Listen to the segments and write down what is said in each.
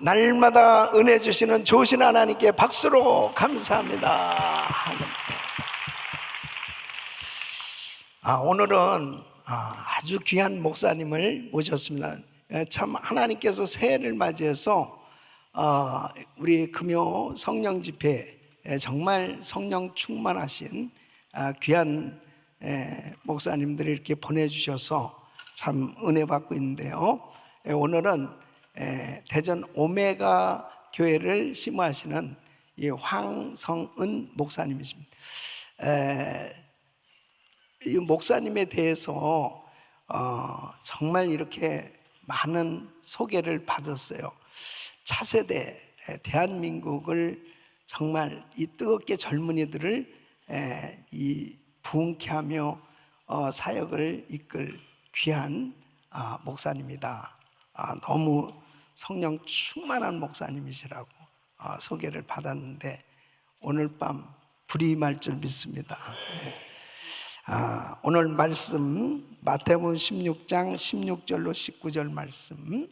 날마다 은혜 주시는 좋으신 하나님께 박수로 감사합니다. 오늘은 아주 귀한 목사님을 모셨습니다. 참 하나님께서 새해를 맞이해서 우리 금요 성령 집회 정말 성령 충만하신 귀한 목사님들이 이렇게 보내주셔서 참 은혜 받고 있는데요. 오늘은 대전 오메가 교회를 심호하시는 이 황성은 목사님이십니다. 이 목사님에 대해서 정말 이렇게 많은 소개를 받았어요. 차세대 대한민국을 정말 이 뜨겁게 젊은이들을 이 부흥케 하며 사역을 이끌 귀한 목사님이다. 너무 성령 충만한 목사님이시라고 소개를 받았는데 오늘 밤 불이 임할 줄 믿습니다. 오늘 말씀 마태복음 16장 16절로 19절 말씀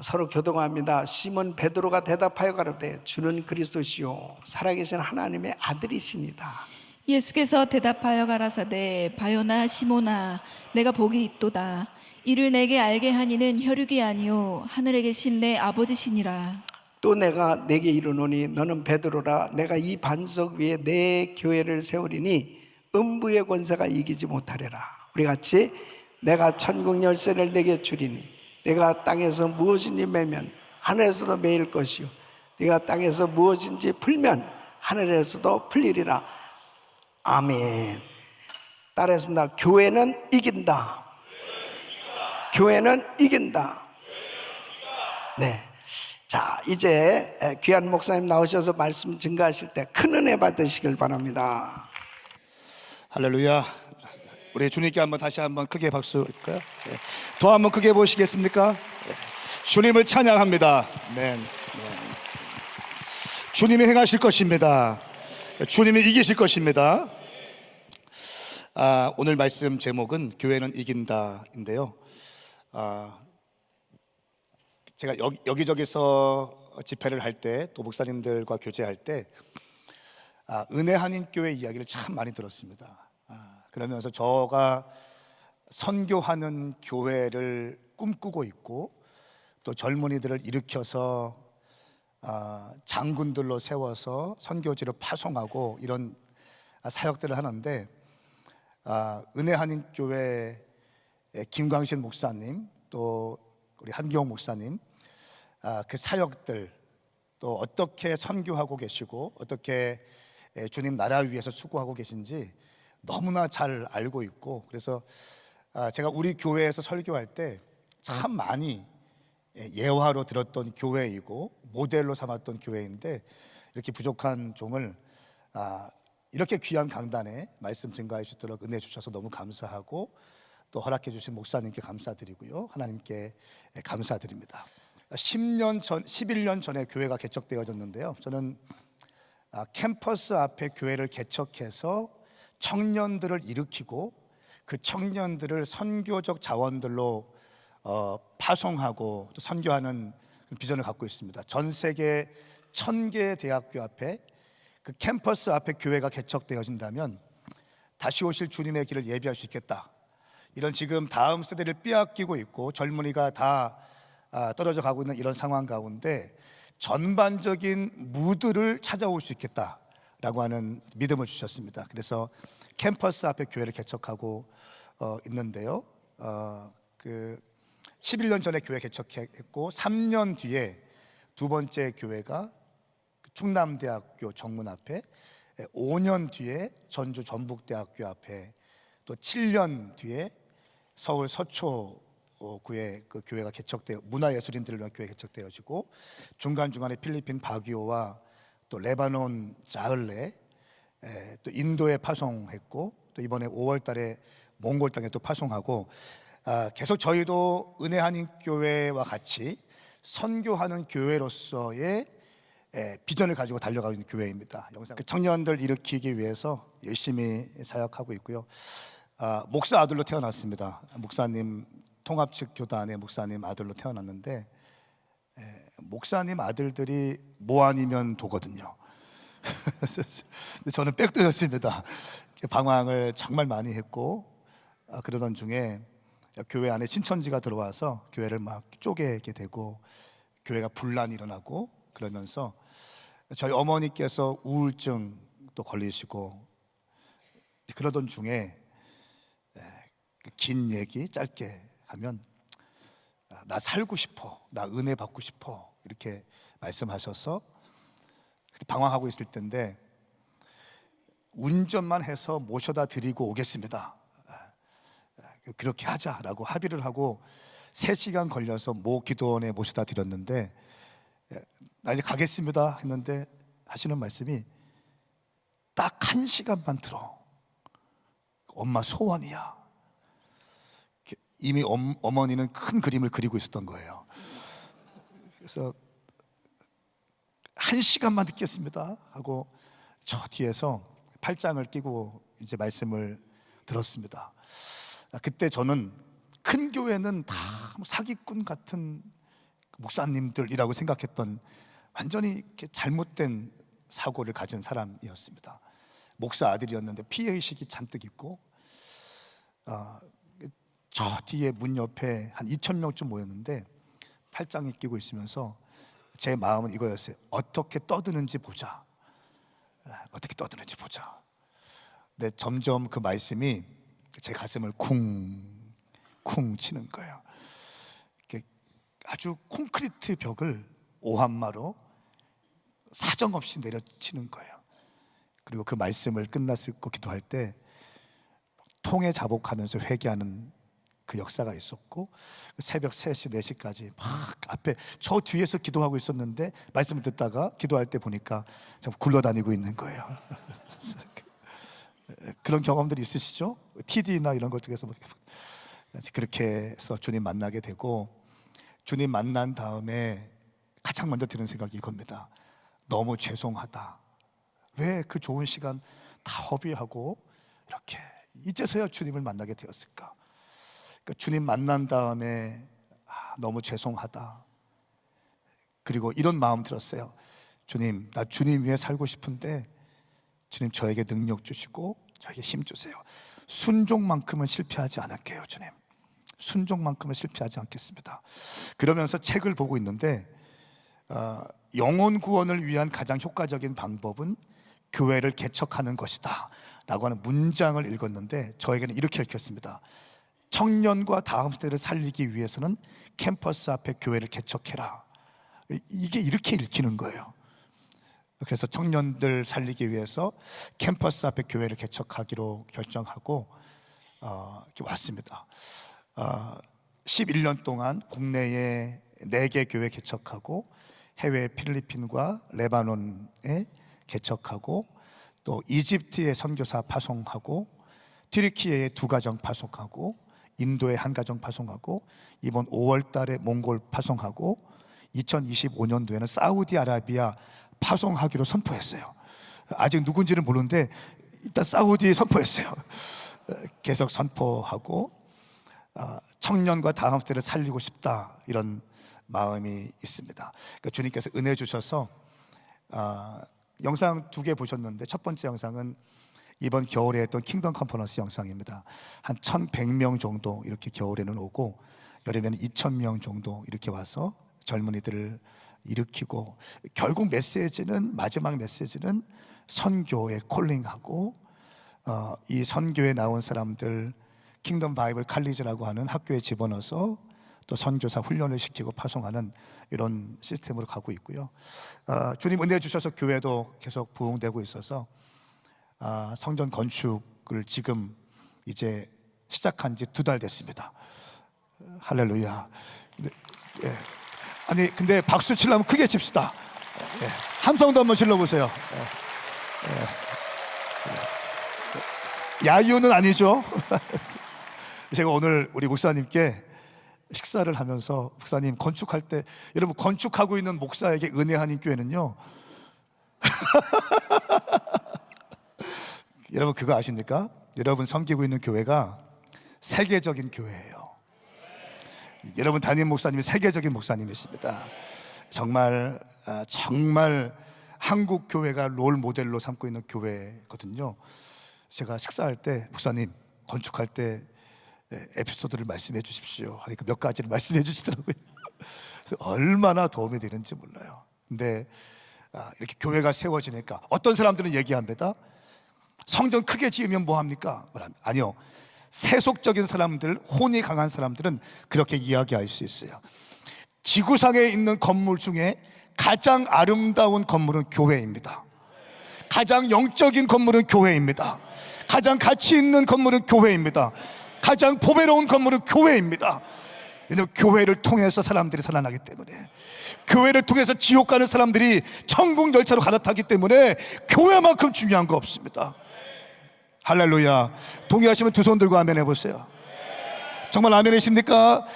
서로 교동합니다. 시몬 베드로가 대답하여 가로되 주는 그리스도시요 살아계신 하나님의 아들이시니다. 예수께서 대답하여 가라사대 바요나 시몬아 내가 복이 있도다. 이를 내게 알게 하니는 혈육이 아니요 하늘에 계신 내 아버지시니라. 또 내가 내게 이르노니 너는 베드로라. 내가 이 반석 위에 내 교회를 세우리니 음부의 권세가 이기지 못하리라. 우리 같이 내가 천국 열쇠를 내게 주리니 내가 땅에서 무엇인지 매면 하늘에서도 매일 것이요 내가 땅에서 무엇인지 풀면 하늘에서도 풀리리라. 아멘. 따라했습니다. 교회는 이긴다. 교회는 이긴다. 네. 자, 이제 귀한 목사님 나오셔서 말씀 증가하실 때 큰 은혜 받으시길 바랍니다. 할렐루야. 우리 주님께 한번 다시 한번 크게 박수 할까요? 네. 더 한번 크게 보시겠습니까? 네. 주님을 찬양합니다. 네. 네. 주님이 행하실 것입니다. 주님이 이기실 것입니다. 오늘 말씀 제목은 교회는 이긴다인데요. 제가 여기저기서 집회를 할 때 또 목사님들과 교제할 때 은혜 한인교회 이야기를 참 많이 들었습니다. 그러면서 저가 선교하는 교회를 꿈꾸고 있고 또 젊은이들을 일으켜서 장군들로 세워서 선교지를 파송하고 이런 사역들을 하는데 은혜 한인교회 김광신 목사님 또 우리 한기용 목사님 그 사역들 또 어떻게 선교하고 계시고 어떻게 주님 나라 위해서 수고하고 계신지 너무나 잘 알고 있고 그래서 제가 우리 교회에서 설교할 때 참 많이 예화로 들었던 교회이고 모델로 삼았던 교회인데 이렇게 부족한 종을 이렇게 귀한 강단에 말씀 증가해 주도록 은혜 주셔서 너무 감사하고 또 허락해 주신 목사님께 감사드리고요 하나님께 감사드립니다. 11년 전에 교회가 개척되어졌는데요 저는 캠퍼스 앞에 교회를 개척해서 청년들을 일으키고 그 청년들을 선교적 자원들로 파송하고 또 선교하는 비전을 갖고 있습니다. 전 세계 1000개 대학교 앞에 그 캠퍼스 앞에 교회가 개척되어진다면 다시 오실 주님의 길을 예비할 수 있겠다. 이런 지금 다음 세대를 빼앗기고 있고 젊은이가 다 떨어져 가고 있는 이런 상황 가운데 전반적인 무드를 찾아올 수 있겠다라고 하는 믿음을 주셨습니다. 그래서 캠퍼스 앞에 교회를 개척하고 있는데요. 11년 전에 교회 개척했고 3년 뒤에 두 번째 교회가 충남대학교 정문 앞에 5년 뒤에 전주 전북대학교 앞에 또 7년 뒤에 서울 서초구에 그 교회가 개척되어 문화예술인들을 위한 교회 개척되어지고 중간중간에 필리핀 바기오와 또 레바논 자흘레 또 인도에 파송했고 또 이번에 5월 달에 몽골 땅에 또 파송하고 계속 저희도 은혜 한인교회와 같이 선교하는 교회로서의 비전을 가지고 달려가고 있는 교회입니다. 그 청년들 일으키기 위해서 열심히 사역하고 있고요. 목사 아들로 태어났습니다. 목사님 통합측 교단의 목사님 아들로 태어났는데 목사님 아들들이 뭐 아니면 도거든요. 근데 저는 백도였습니다. 방황을 정말 많이 했고, 그러던 중에 교회 안에 신천지가 들어와서 교회를 막 쪼개게 되고 교회가 분란이 일어나고 그러면서 저희 어머니께서 우울증도 걸리시고 그러던 중에 긴 얘기 짧게 하면 나 살고 싶어, 나 은혜 받고 싶어 이렇게 말씀하셔서 방황하고 있을 때인데 운전만 해서 모셔다 드리고 오겠습니다. 그렇게 하자라고 합의를 하고 3시간 걸려서 모 기도원에 모셔다 드렸는데 나 이제 가겠습니다 했는데 하시는 말씀이 딱 1시간만 들어. 엄마 소원이야. 이미 어머니는 큰 그림을 그리고 있었던 거예요. 그래서 1시간만 듣겠습니다 하고 저 뒤에서 팔짱을 끼고 이제 말씀을 들었습니다. 그때 저는 큰 교회는 다 사기꾼 같은 목사님들이라고 생각했던 완전히 이렇게 잘못된 사고를 가진 사람이었습니다. 목사 아들이었는데 피해의식이 잔뜩 있고 저 뒤에 문 옆에 한 2,000명쯤 모였는데 팔짱이 끼고 있으면서 제 마음은 이거였어요. 어떻게 떠드는지 보자. 어떻게 떠드는지 보자. 근데 점점 그 말씀이 제 가슴을 쿵쿵 치는 거예요. 이렇게 아주 콘크리트 벽을 오한마로 사정없이 내려치는 거예요. 그리고 그 말씀을 끝났을 거 기도할 때 통에 자복하면서 회개하는 그 역사가 있었고 새벽 3시, 4시까지 막 앞에 저 뒤에서 기도하고 있었는데 말씀을 듣다가 기도할 때 보니까 참 굴러다니고 있는 거예요. 그런 경험들이 있으시죠? TD나 이런 것 중에서 그렇게 해서 주님 만나게 되고 주님 만난 다음에 가장 먼저 드는 생각이 이겁니다. 너무 죄송하다. 왜 그 좋은 시간 다 허비하고 이렇게 이제서야 주님을 만나게 되었을까? 그러니까 주님 만난 다음에 너무 죄송하다. 그리고 이런 마음 들었어요. 주님, 나 주님 위해 살고 싶은데 주님 저에게 능력 주시고 저에게 힘 주세요. 순종만큼은 실패하지 않을게요, 주님. 순종만큼은 실패하지 않겠습니다. 그러면서 책을 보고 있는데 영혼 구원을 위한 가장 효과적인 방법은 교회를 개척하는 것이다 라고 하는 문장을 읽었는데 저에게는 이렇게 읽혔습니다. 청년과 다음 세대를 살리기 위해서는 캠퍼스 앞에 교회를 개척해라. 이게 이렇게 읽히는 거예요. 그래서 청년들 살리기 위해서 캠퍼스 앞에 교회를 개척하기로 결정하고 이렇게 왔습니다. 11년 동안 국내에 4개 교회 개척하고 해외 필리핀과 레바논에 개척하고 또 이집트에 선교사 파송하고 튀르키예에 2가정 파송하고 인도에 1가정 파송하고 이번 5월 달에 몽골 파송하고 2025년도에는 사우디아라비아 파송하기로 선포했어요. 아직 누군지는 모르는데 일단 사우디에 선포했어요. 계속 선포하고 청년과 다음 세대를 살리고 싶다 이런 마음이 있습니다. 그러니까 주님께서 은혜 주셔서 영상 2개 보셨는데 첫 번째 영상은 이번 겨울에 했던 킹덤 컨퍼런스 영상입니다. 한 1,100명 정도 이렇게 겨울에는 오고 여름에는 2,000명 정도 이렇게 와서 젊은이들을 일으키고 결국 메시지는 마지막 메시지는 선교에 콜링하고 이 선교에 나온 사람들 킹덤 바이블 칼리지라고 하는 학교에 집어넣어서 또 선교사 훈련을 시키고 파송하는 이런 시스템으로 가고 있고요. 주님 은혜 주셔서 교회도 계속 부흥되고 있어서 성전 건축을 지금 이제 시작한 지 2달 됐습니다. 할렐루야. 예. 아니 근데 박수 치려면 크게 칩시다. 예. 함성도 한번 질러보세요. 예. 야유는 아니죠. 제가 오늘 우리 목사님께 식사를 하면서 목사님 건축할 때 여러분 건축하고 있는 목사에게 은혜하는 교회는요 여러분 그거 아십니까? 여러분 섬기고 있는 교회가 세계적인 교회예요. 여러분 담임 목사님이 세계적인 목사님이십니다. 정말 한국 교회가 롤 모델로 삼고 있는 교회거든요. 제가 식사할 때 목사님 건축할 때 에피소드를 말씀해 주십시오 하니까 몇 가지를 말씀해 주시더라고요. 그래서 얼마나 도움이 되는지 몰라요. 근데 이렇게 교회가 세워지니까 어떤 사람들은 얘기합니다. 성전 크게 지으면 뭐합니까? 아니요, 세속적인 사람들, 혼이 강한 사람들은 그렇게 이야기할 수 있어요. 지구상에 있는 건물 중에 가장 아름다운 건물은 교회입니다. 가장 영적인 건물은 교회입니다. 가장 가치 있는 건물은 교회입니다. 가장 보배로운 건물은 교회입니다. 왜냐하면 교회를 통해서 사람들이 살아나기 때문에, 교회를 통해서 지옥 가는 사람들이 천국 열차로 갈아타기 때문에 교회만큼 중요한 거 없습니다. 할렐루야. 동의하시면 두 손 들고 아멘 해보세요. 정말 아멘이십니까?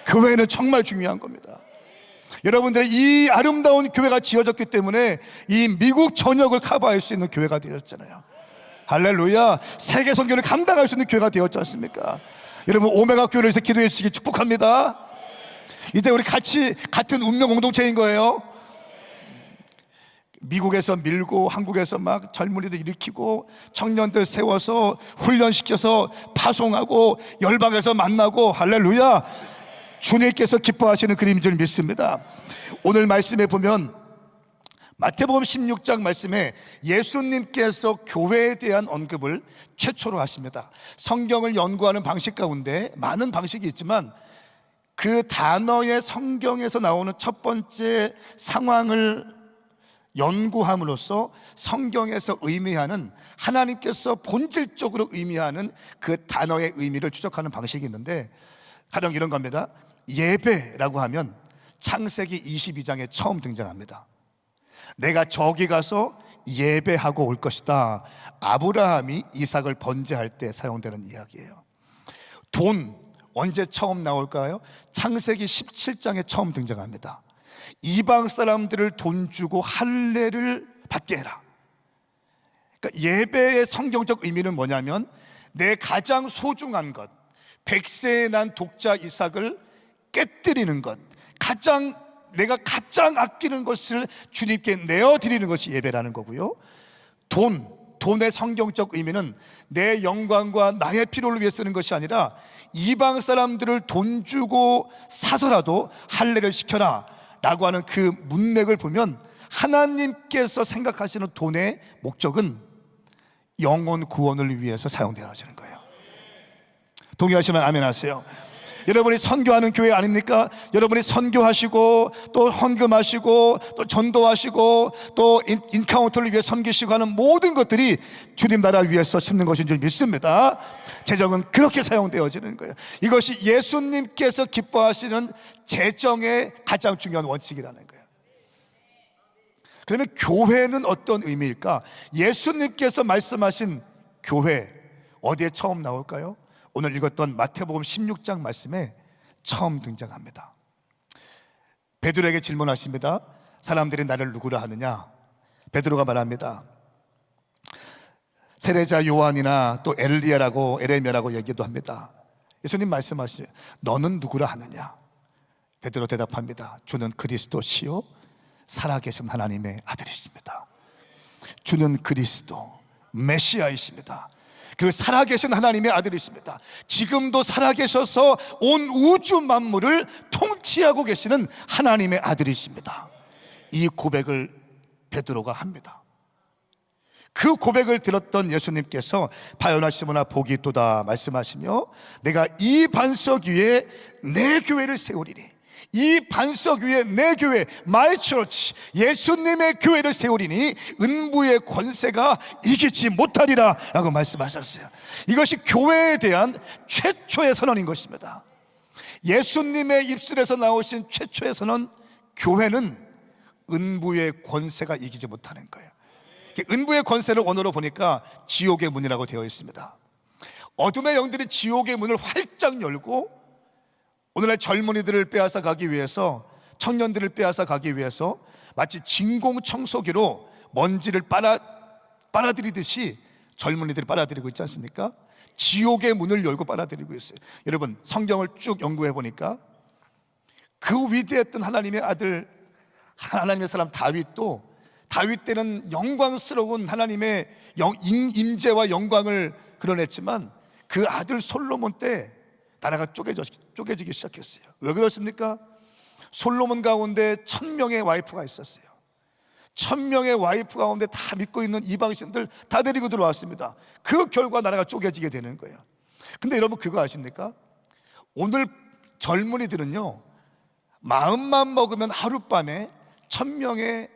교회는 정말 중요한 겁니다. 여러분들의 이 아름다운 교회가 지어졌기 때문에 이 미국 전역을 커버할 수 있는 교회가 되었잖아요. 할렐루야. 세계 선교를 감당할 수 있는 교회가 되었지 않습니까? 여러분, 오메가 교회를 위해서 기도해 주시기 축복합니다. 이제 우리 같은 운명 공동체인 거예요. 미국에서 밀고 한국에서 막 젊은이들 일으키고 청년들 세워서 훈련시켜서 파송하고 열방에서 만나고, 할렐루야, 주님께서 기뻐하시는 그림인 줄 믿습니다. 오늘 말씀에 보면 마태복음 16장 말씀에 예수님께서 교회에 대한 언급을 최초로 하십니다. 성경을 연구하는 방식 가운데 많은 방식이 있지만 그 단어의 성경에서 나오는 첫 번째 상황을 연구함으로써 성경에서 의미하는, 하나님께서 본질적으로 의미하는 그 단어의 의미를 추적하는 방식이 있는데, 가령 이런 겁니다. 예배라고 하면 창세기 22장에 처음 등장합니다. 내가 저기 가서 예배하고 올 것이다. 아브라함이 이삭을 번제할 때 사용되는 이야기예요. 돈 언제 처음 나올까요? 창세기 17장에 처음 등장합니다. 이방 사람들을 돈 주고 할례를 받게 해라. 그러니까 예배의 성경적 의미는 뭐냐면 내 가장 소중한 것, 100세에 난 독자 이삭을 깨뜨리는 것, 내가 가장 아끼는 것을 주님께 내어드리는 것이 예배라는 거고요. 돈의 성경적 의미는 내 영광과 나의 필요를 위해 쓰는 것이 아니라 이방 사람들을 돈 주고 사서라도 할례를 시켜라 라고 하는 그 문맥을 보면 하나님께서 생각하시는 돈의 목적은 영혼 구원을 위해서 사용되어지는 거예요. 동의하시면 아멘 하세요. 여러분이 선교하는 교회 아닙니까? 여러분이 선교하시고 또 헌금하시고 또 전도하시고 또 인카운터를 위해 섬기시고 하는 모든 것들이 주님 나라 위해서 심는 것인 줄 믿습니다. 재정은 그렇게 사용되어지는 거예요. 이것이 예수님께서 기뻐하시는 재정의 가장 중요한 원칙이라는 거예요. 그러면 교회는 어떤 의미일까? 예수님께서 말씀하신 교회 어디에 처음 나올까요? 오늘 읽었던 마태복음 16장 말씀에 처음 등장합니다. 베드로에게 질문하십니다. 사람들이 나를 누구라 하느냐? 베드로가 말합니다. 세례자 요한이나 또 엘리야라고 에레미야라고 얘기도 합니다. 예수님 말씀하시죠. 너는 누구라 하느냐? 베드로 대답합니다. 주는 그리스도시요 살아계신 하나님의 아들이십니다. 주는 그리스도 메시아이십니다. 그리고 살아계신 하나님의 아들이십니다. 지금도 살아계셔서 온 우주 만물을 통치하고 계시는 하나님의 아들이십니다. 이 고백을 베드로가 합니다. 그 고백을 들었던 예수님께서 바요나 시모나 복이 있도다 말씀하시며 내가 이 반석 위에 내 교회를 세우리니, 이 반석 위에 내 교회 마이 처치 예수님의 교회를 세우리니 은부의 권세가 이기지 못하리라 라고 말씀하셨어요. 이것이 교회에 대한 최초의 선언인 것입니다. 예수님의 입술에서 나오신 최초의 선언, 교회는 은부의 권세가 이기지 못하는 거예요. 은부의 권세를 원어로 보니까 지옥의 문이라고 되어 있습니다. 어둠의 영들이 지옥의 문을 활짝 열고 오늘날 젊은이들을 빼앗아 가기 위해서, 청년들을 빼앗아 가기 위해서 마치 진공청소기로 먼지를 빨아들이듯이 젊은이들을 빨아들이고 있지 않습니까? 지옥의 문을 열고 빨아들이고 있어요. 여러분, 성경을 쭉 연구해 보니까 그 위대했던 하나님의 아들 하나님의 사람 다윗 때는 영광스러운 하나님의 임재와 영광을 그려냈지만 그 아들 솔로몬 때 나라가 쪼개지기 시작했어요. 왜 그렇습니까? 솔로몬 가운데 1000명의 와이프가 있었어요. 1000명의 와이프 가운데 다 믿고 있는 이방신들 다 데리고 들어왔습니다. 그 결과 나라가 쪼개지게 되는 거예요. 근데 여러분 그거 아십니까? 오늘 젊은이들은요, 마음만 먹으면 하룻밤에 1000명의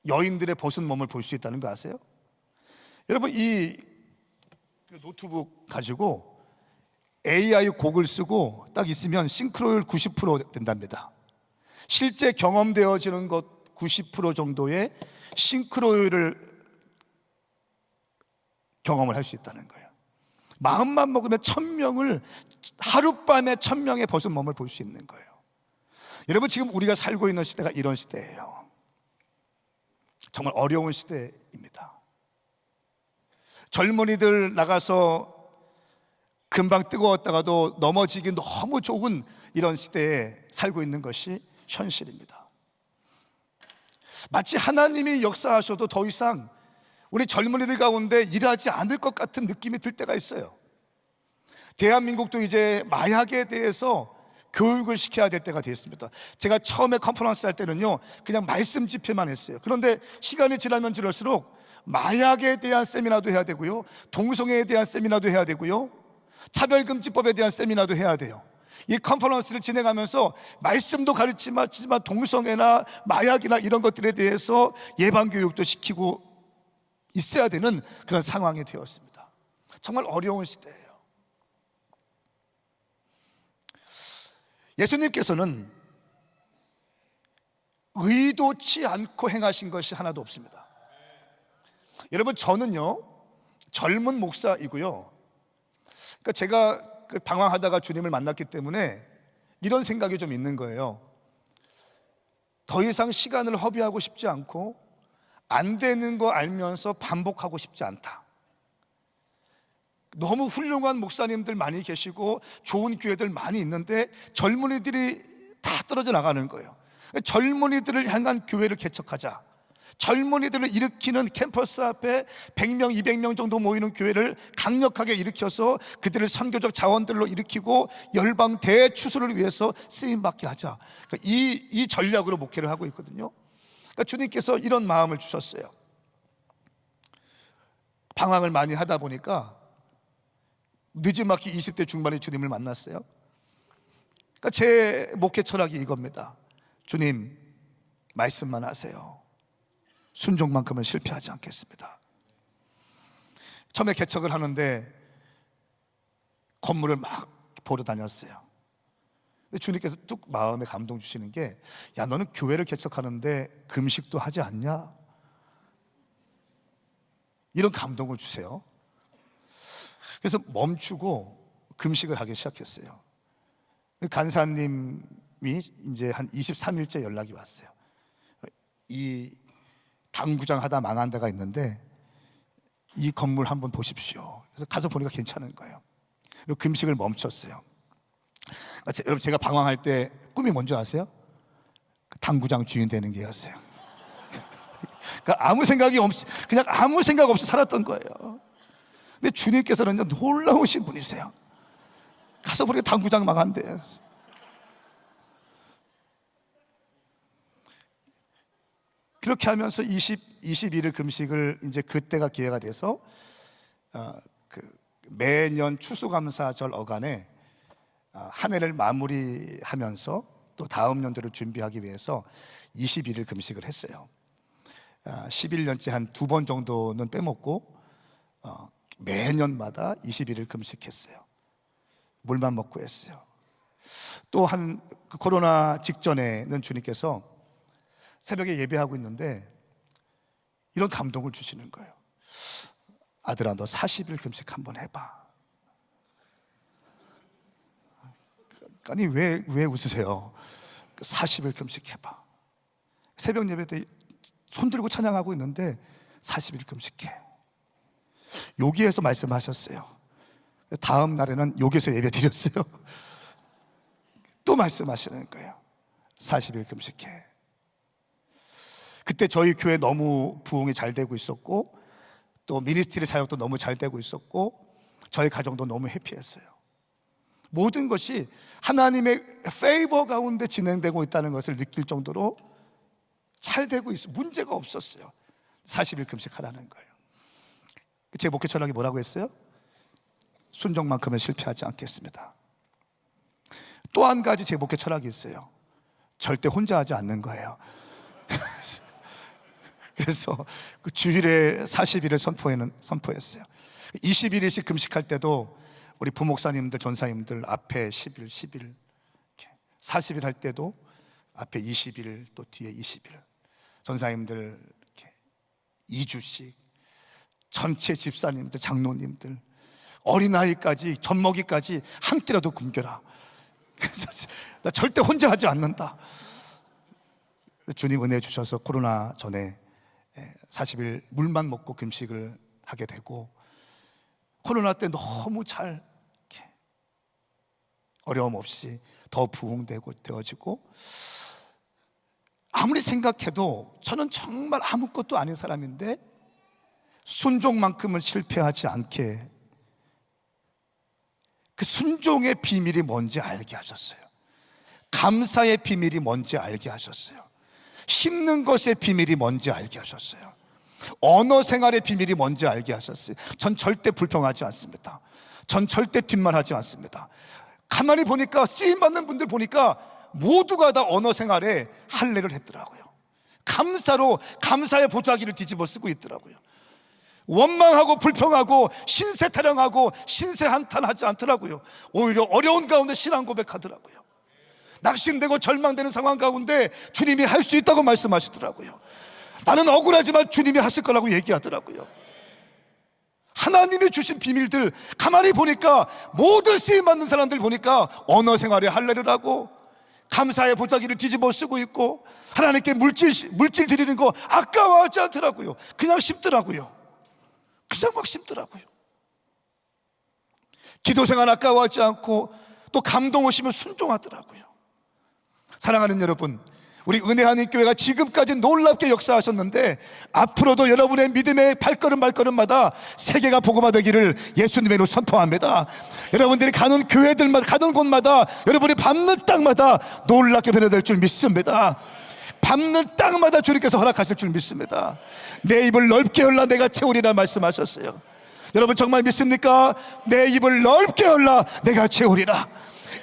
여인들의 벗은 몸을 볼 수 있다는 거 아세요? 여러분 이 노트북 가지고 AI 곡을 쓰고 딱 있으면 싱크로율 90% 된답니다. 실제 경험되어지는 것 90% 정도의 싱크로율을 경험을 할 수 있다는 거예요. 마음만 먹으면 1000명을 하룻밤에 1000명의 벗은 몸을 볼 수 있는 거예요. 여러분 지금 우리가 살고 있는 시대가 이런 시대예요. 정말 어려운 시대입니다. 젊은이들 나가서 금방 뜨거웠다가도 넘어지기 너무 좋은 이런 시대에 살고 있는 것이 현실입니다. 마치 하나님이 역사하셔도 더 이상 우리 젊은이들 가운데 일하지 않을 것 같은 느낌이 들 때가 있어요. 대한민국도 이제 마약에 대해서 교육을 시켜야 될 때가 되었습니다. 제가 처음에 컨퍼런스 할 때는요, 그냥 말씀 집회만 했어요. 그런데 시간이 지나면 지날수록 마약에 대한 세미나도 해야 되고요, 동성애에 대한 세미나도 해야 되고요, 차별금지법에 대한 세미나도 해야 돼요. 이 컨퍼런스를 진행하면서 말씀도 가르치지만 동성애나 마약이나 이런 것들에 대해서 예방교육도 시키고 있어야 되는 그런 상황이 되었습니다. 정말 어려운 시대예요. 예수님께서는 의도치 않고 행하신 것이 하나도 없습니다. 여러분 저는요 젊은 목사이고요, 그러니까 제가 방황하다가 주님을 만났기 때문에 이런 생각이 좀 있는 거예요. 더 이상 시간을 허비하고 싶지 않고 안 되는 거 알면서 반복하고 싶지 않다. 너무 훌륭한 목사님들 많이 계시고 좋은 교회들 많이 있는데 젊은이들이 다 떨어져 나가는 거예요. 젊은이들을 향한 교회를 개척하자, 젊은이들을 일으키는 캠퍼스 앞에 100명, 200명 정도 모이는 교회를 강력하게 일으켜서 그들을 선교적 자원들로 일으키고 열방 대추수를 위해서 쓰임받게 하자. 그러니까 이 전략으로 목회를 하고 있거든요. 그러니까 주님께서 이런 마음을 주셨어요. 방황을 많이 하다 보니까 늦지막히 20대 중반에 주님을 만났어요. 그러니까 제 목회 철학이 이겁니다. 주님, 말씀만 하세요. 순종만큼은 실패하지 않겠습니다. 처음에 개척을 하는데 건물을 막 보러 다녔어요. 근데 주님께서 뚝 마음에 감동 주시는 게, 야 너는 교회를 개척하는데 금식도 하지 않냐? 이런 감동을 주세요. 그래서 멈추고 금식을 하기 시작했어요. 간사님이 이제 한 23일째 연락이 왔어요. 이 당구장 하다 망한 데가 있는데 이 건물 한번 보십시오. 그래서 가서 보니까 괜찮은 거예요. 그리고 금식을 멈췄어요. 여러분 제가 방황할 때 꿈이 뭔지 아세요? 당구장 주인 되는 게였어요. 그러니까 아무 생각이 없이, 그냥 아무 생각 없이 살았던 거예요. 근데 주님께서는 놀라우신 분이세요. 가서 보니까 당구장 망한대. 그렇게 하면서 21일 금식을 이제 그때가 기회가 돼서 매년 추수감사절 어간에 한 해를 마무리하면서 또 다음 연도를 준비하기 위해서 21일 금식을 했어요. 11년째 한 2번 정도는 빼먹고 매년마다 21일 금식했어요. 물만 먹고 했어요. 또 코로나 직전에는 주님께서 새벽에 예배하고 있는데 이런 감동을 주시는 거예요. 아들아, 너 40일 금식 한번 해봐. 아니 왜 웃으세요? 40일 금식 해봐. 새벽 예배 때 손 들고 찬양하고 있는데 40일 금식해. 여기에서 말씀하셨어요. 다음 날에는 여기서 예배 드렸어요. 또 말씀하시는 거예요. 40일 금식해. 그때 저희 교회 너무 부흥이 잘 되고 있었고 또 미니스트리 사역도 너무 잘 되고 있었고 저희 가정도 너무 해피했어요. 모든 것이 하나님의 페이버 가운데 진행되고 있다는 것을 느낄 정도로 잘 되고 있어요. 문제가 없었어요. 40일 금식하라는 거예요. 제 목회 철학이 뭐라고 했어요? 순종만큼은 실패하지 않겠습니다. 또 한 가지 제 목회 철학이 있어요. 절대 혼자 하지 않는 거예요. 그래서 그 주일에 40일을 선포했어요. 21일씩 금식할 때도 우리 부목사님들, 전사님들 앞에 10일, 10일, 40일 할 때도 앞에 20일, 또 뒤에 20일, 전사님들 2주씩, 전체 집사님들, 장로님들, 어린아이까지, 젖먹이까지 한 끼라도 굶겨라. 그래서 나 절대 혼자 하지 않는다. 주님 은혜 주셔서 코로나 전에 40일 물만 먹고 금식을 하게 되고, 코로나 때 너무 잘 어려움 없이 더 부흥되어지고, 아무리 생각해도 저는 정말 아무것도 아닌 사람인데 순종만큼은 실패하지 않게, 그 순종의 비밀이 뭔지 알게 하셨어요. 감사의 비밀이 뭔지 알게 하셨어요. 심는 것의 비밀이 뭔지 알게 하셨어요. 언어 생활의 비밀이 뭔지 알게 하셨어요. 전 절대 불평하지 않습니다. 전 절대 뒷말하지 않습니다. 가만히 보니까 쓰임받는 분들 보니까 모두가 다 언어 생활에 할례를 했더라고요. 감사로 감사의 보자기를 뒤집어 쓰고 있더라고요. 원망하고 불평하고 신세 타령하고 신세 한탄하지 않더라고요. 오히려 어려운 가운데 신앙 고백하더라고요. 낙심되고 절망되는 상황 가운데 주님이 할 수 있다고 말씀하시더라고요. 나는 억울하지만 주님이 하실 거라고 얘기하더라고요. 하나님이 주신 비밀들 가만히 보니까 모든 쓰임받는 사람들 보니까 언어 생활에 할례를 하고 감사의 보자기를 뒤집어 쓰고 있고, 하나님께 물질 드리는 거 아까워하지 않더라고요. 그냥 심더라고요. 그냥 막 심더라고요. 기도 생활 아까워하지 않고 또 감동 오시면 순종하더라고요. 사랑하는 여러분, 우리 은혜하는 교회가 지금까지 놀랍게 역사하셨는데 앞으로도 여러분의 믿음의 발걸음 발걸음마다 세계가 복음화되기를 예수님의 이름으로 선포합니다. 여러분들이 가는 교회들마다, 가는 곳마다, 여러분이 밟는 땅마다 놀랍게 변화될 줄 믿습니다. 밟는 땅마다 주님께서 허락하실 줄 믿습니다. 내 입을 넓게 열라 내가 채우리라 말씀하셨어요. 여러분 정말 믿습니까? 내 입을 넓게 열라 내가 채우리라.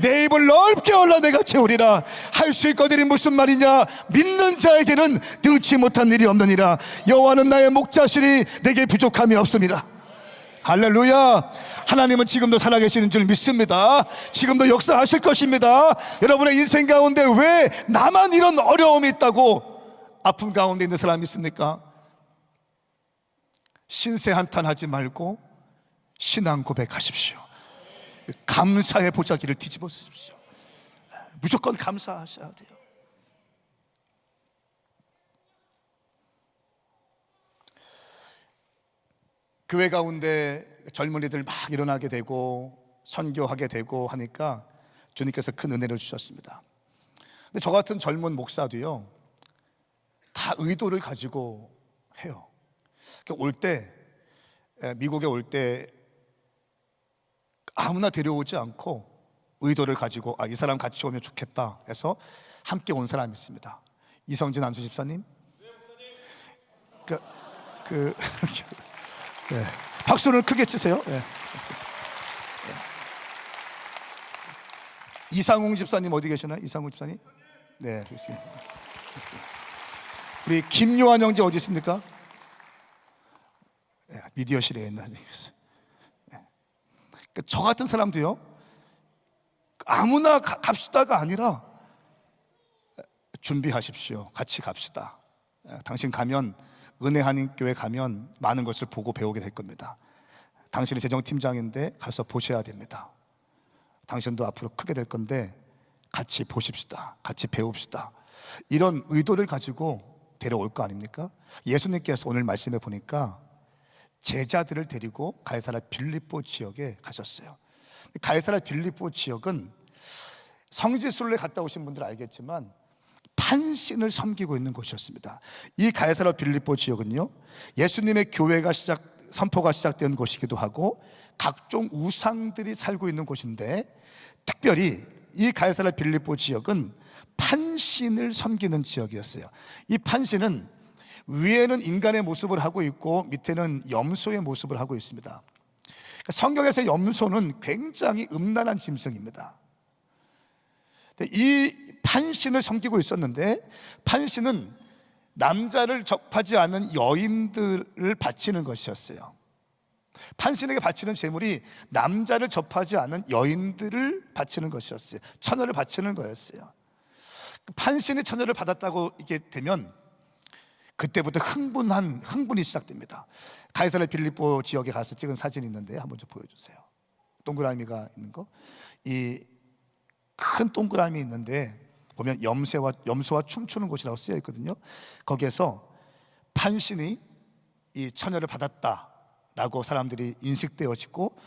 내 입을 넓게 열라 내가 채우리라. 할 수 있거든이 무슨 말이냐? 믿는 자에게는 능치 못한 일이 없느니라. 여호와는 나의 목자시니 내게 부족함이 없음이라. 할렐루야. 하나님은 지금도 살아계시는 줄 믿습니다. 지금도 역사하실 것입니다. 여러분의 인생 가운데 왜 나만 이런 어려움이 있다고 아픔 가운데 있는 사람이 있습니까? 신세 한탄하지 말고 신앙 고백하십시오. 감사의 보자기를 뒤집어 쓰십시오. 무조건 감사하셔야 돼요. 교회 가운데 젊은이들 막 일어나게 되고 선교하게 되고 하니까 주님께서 큰 은혜를 주셨습니다. 근데 저 같은 젊은 목사도요, 다 의도를 가지고 해요. 올 때, 미국에 올 때 아무나 데려오지 않고 의도를 가지고 이 사람 같이 오면 좋겠다 해서 함께 온 사람이 있습니다. 이성진 안수 집사님. 네. 박수를 크게 치세요. 네. 이상웅 집사님 어디 계시나요? 이상웅 집사님. 네, 그렇습니다. 우리 김요한 형제 어디 있습니까? 네, 미디어실에 있나. 저 같은 사람도요, 아무나 갑시다가 아니라 준비하십시오. 같이 갑시다. 당신 가면, 은혜 한인교회 가면 많은 것을 보고 배우게 될 겁니다. 당신이 재정팀장인데 가서 보셔야 됩니다. 당신도 앞으로 크게 될 건데 같이 보십시다. 같이 배웁시다. 이런 의도를 가지고 데려올 거 아닙니까? 예수님께서 오늘 말씀해 보니까 제자들을 데리고 가이사랴 빌립보 지역에 가셨어요. 가이사랴 빌립보 지역은 성지순례 갔다 오신 분들 알겠지만 판신을 섬기고 있는 곳이었습니다. 이 가이사랴 빌립보 지역은요, 예수님의 교회가 선포가 시작된 곳이기도 하고 각종 우상들이 살고 있는 곳인데, 특별히 이 가이사랴 빌립보 지역은 판신을 섬기는 지역이었어요. 이 판신은 위에는 인간의 모습을 하고 있고 밑에는 염소의 모습을 하고 있습니다. 성경에서 염소는 굉장히 음란한 짐승입니다. 이 판신을 섬기고 있었는데, 판신은 남자를 접하지 않은 여인들을 바치는 것이었어요. 판신에게 바치는 제물이 남자를 접하지 않은 여인들을 바치는 것이었어요. 처녀를 바치는 거였어요. 판신이 처녀를 받았다고 이게 되면 그때부터 흥분이 시작됩니다. 가이사랴 빌립보 지역에 가서 찍은 사진이 있는데 한번 좀 보여주세요. 동그라미가 있는 거. 이 큰 동그라미 있는데 보면 염소와 춤추는 곳이라고 쓰여 있거든요. 거기에서 판신이 이 처녀를 받았다라고 사람들이 인식되어지고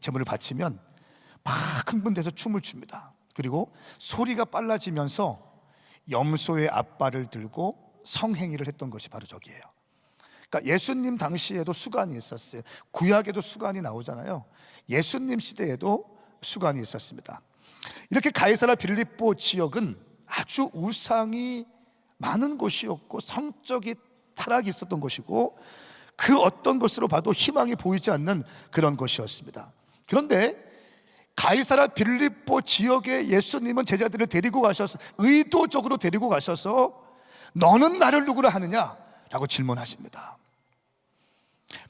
제물을 바치면 막 흥분돼서 춤을 춥니다. 그리고 소리가 빨라지면서 염소의 앞발을 들고 성행위를 했던 것이 바로 저기예요. 그러니까 예수님 당시에도 수간이 있었어요. 구약에도 수간이 나오잖아요. 예수님 시대에도 수간이 있었습니다. 이렇게 가이사랴 빌립보 지역은 아주 우상이 많은 곳이었고 성적인 타락이 있었던 곳이고 그 어떤 것으로 봐도 희망이 보이지 않는 그런 곳이었습니다. 그런데 가이사랴 빌립보 지역에 예수님은 제자들을 데리고 가셔서, 의도적으로 데리고 가셔서 너는 나를 누구라 하느냐? 라고 질문하십니다.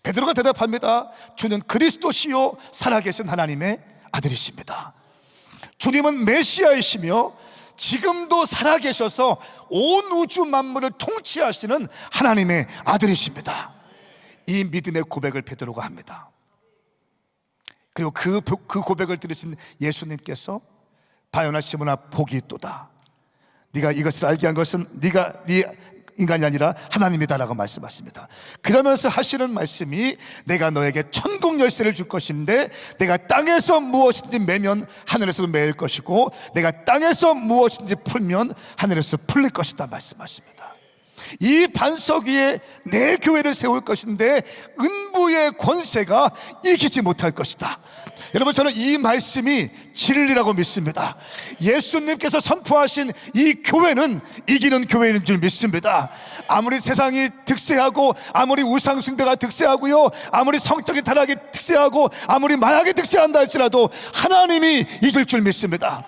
베드로가 대답합니다. 주는 그리스도시요 살아계신 하나님의 아들이십니다. 주님은 메시아이시며 지금도 살아계셔서 온 우주 만물을 통치하시는 하나님의 아들이십니다. 이 믿음의 고백을 베드로가 합니다. 그리고 그 고백을 들으신 예수님께서 바요나 시몬아 복이 있도다. 네가 이것을 알게 한 것은 네 인간이 아니라 하나님이다라고 말씀하십니다. 그러면서 하시는 말씀이 내가 너에게 천국 열쇠를 줄 것인데 내가 땅에서 무엇인지 매면 하늘에서도 매일 것이고 내가 땅에서 무엇인지 풀면 하늘에서 풀릴 것이다 말씀하십니다. 이 반석 위에 내 교회를 세울 것인데 은부의 권세가 이기지 못할 것이다. 여러분, 저는 이 말씀이 진리라고 믿습니다. 예수님께서 선포하신 이 교회는 이기는 교회인 줄 믿습니다. 아무리 세상이 득세하고 아무리 우상 숭배가 득세하고요, 아무리 성적인 타락이 득세하고 아무리 마약이 득세한다 할지라도 하나님이 이길 줄 믿습니다.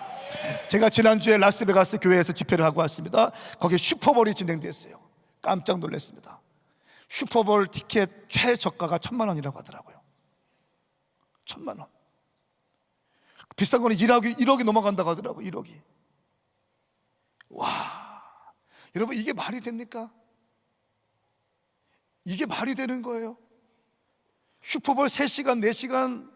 제가 지난주에 라스베가스 교회에서 집회를 하고 왔습니다. 거기에 슈퍼볼이 진행됐어요. 깜짝 놀랐습니다. 슈퍼볼 티켓 최저가가 1,000만 원이라고 하더라고요. 1,000만 원. 비싼 거는 1억이 넘어간다고 하더라고요. 1억이. 와, 여러분, 이게 말이 됩니까? 이게 말이 되는 거예요? 슈퍼볼 3시간 4시간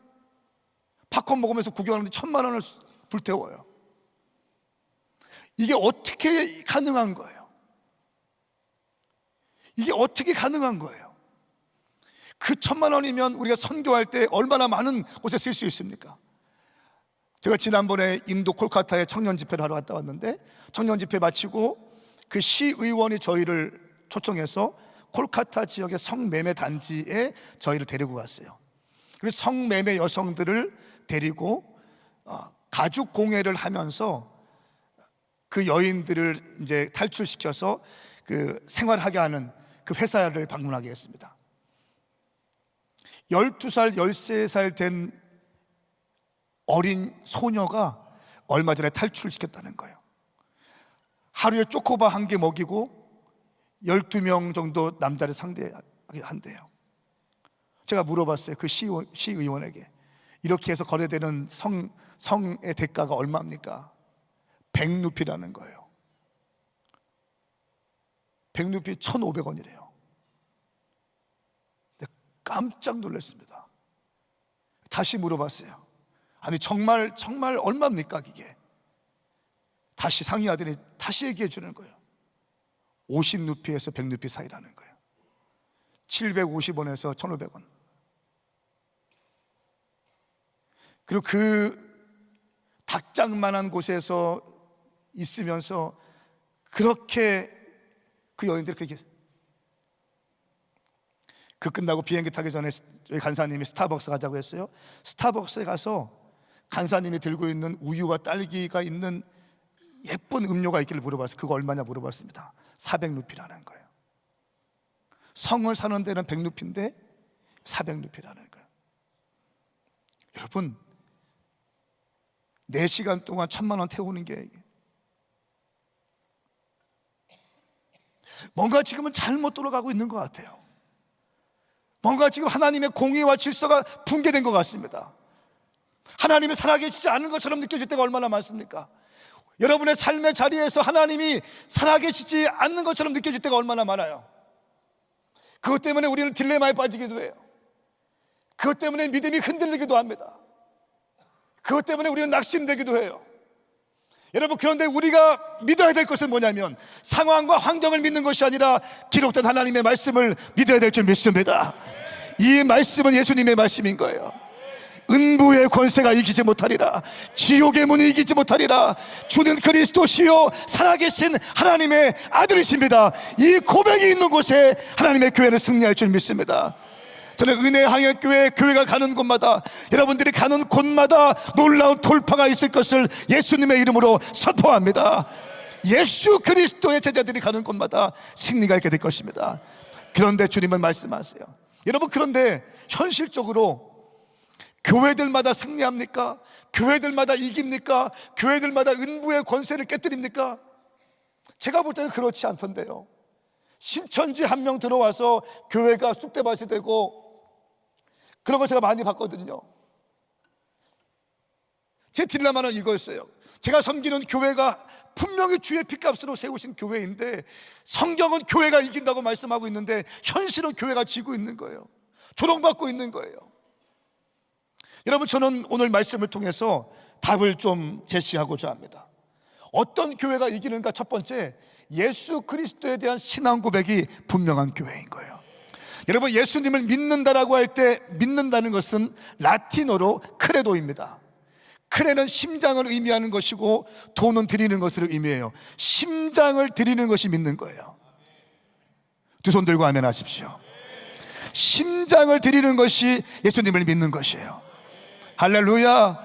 팝콘 먹으면서 구경하는데 1,000만 원을 불태워요. 이게 어떻게 가능한 거예요? 이게 어떻게 가능한 거예요? 그 1,000만 원이면 우리가 선교할 때 얼마나 많은 곳에 쓸 수 있습니까? 제가 지난번에 인도 콜카타에 청년 집회를 하러 갔다 왔는데, 청년 집회 마치고 그 시의원이 저희를 초청해서 콜카타 지역의 성매매 단지에 저희를 데리고 갔어요. 그래서 성매매 여성들을 데리고 가죽 공예를 하면서 그 여인들을 이제 탈출시켜서 그 생활하게 하는 그 회사를 방문하게 했습니다. 12살, 13살 된 어린 소녀가 얼마 전에 탈출시켰다는 거예요. 하루에 초코바 1개 먹이고 12명 정도 남자를 상대하게 한대요. 제가 물어봤어요. 그 시의원에게. 이렇게 해서 거래되는 성의 대가가 얼마입니까? 100루피라는 거예요. 100루피 1,500원이래요. 깜짝 놀랐습니다. 다시 물어봤어요. 아니 정말 얼마입니까 이게? 다시 상의하더니 다시 얘기해 주는 거예요. 50루피에서 100루피 사이라는 거예요. 750원에서 1,500원. 그리고 그 닭장만한 곳에서 있으면서 그렇게 그 여인들이 그렇게 그 끝나고 비행기 타기 전에 저희 간사님이 스타벅스 가자고 했어요. 스타벅스에 가서 간사님이 들고 있는 우유와 딸기가 있는 예쁜 음료가 있기를 물어봤어요. 그거 얼마냐 물어봤습니다. 400루피라는 거예요. 성을 사는 데는 100루피인데 400루피라는 거예요. 여러분, 4시간 동안 1,000만 원 태우는 게 뭔가 지금은 잘못 돌아가고 있는 것 같아요. 뭔가 지금 하나님의 공의와 질서가 붕괴된 것 같습니다. 하나님이 살아계시지 않은 것처럼 느껴질 때가 얼마나 많습니까? 여러분의 삶의 자리에서 하나님이 살아계시지 않는 것처럼 느껴질 때가 얼마나 많아요. 그것 때문에 우리는 딜레마에 빠지기도 해요. 그것 때문에 믿음이 흔들리기도 합니다. 그것 때문에 우리는 낙심되기도 해요. 여러분, 그런데 우리가 믿어야 될 것은 뭐냐면 상황과 환경을 믿는 것이 아니라 기록된 하나님의 말씀을 믿어야 될 줄 믿습니다. 이 말씀은 예수님의 말씀인 거예요. 은부의 권세가 이기지 못하리라, 지옥의 문이 이기지 못하리라, 주는 그리스도시요 살아계신 하나님의 아들이십니다. 이 고백이 있는 곳에 하나님의 교회는 승리할 줄 믿습니다. 저는 은혜항해교회 교회가 가는 곳마다, 여러분들이 가는 곳마다 놀라운 돌파가 있을 것을 예수님의 이름으로 선포합니다. 예수 그리스도의 제자들이 가는 곳마다 승리가 있게 될 것입니다. 그런데 주님은 말씀하세요. 여러분, 그런데 현실적으로 교회들마다 승리합니까? 교회들마다 이깁니까? 교회들마다 은부의 권세를 깨뜨립니까? 제가 볼 때는 그렇지 않던데요. 신천지 한 명 들어와서 교회가 쑥대밭이 되고 그런 걸 제가 많이 봤거든요. 제 딜레마는 이거였어요. 제가 섬기는 교회가 분명히 주의 핏값으로 세우신 교회인데 성경은 교회가 이긴다고 말씀하고 있는데 현실은 교회가 지고 있는 거예요. 조롱받고 있는 거예요. 여러분, 저는 오늘 말씀을 통해서 답을 좀 제시하고자 합니다. 어떤 교회가 이기는가? 첫 번째, 예수 그리스도에 대한 신앙 고백이 분명한 교회인 거예요. 여러분, 예수님을 믿는다라고 할 때 믿는다는 것은 라틴어로 크레도입니다. 크레는 심장을 의미하는 것이고 도는 드리는 것을 의미해요. 심장을 드리는 것이 믿는 거예요. 두 손 들고 아멘 하십시오. 심장을 드리는 것이 예수님을 믿는 것이에요. 할렐루야.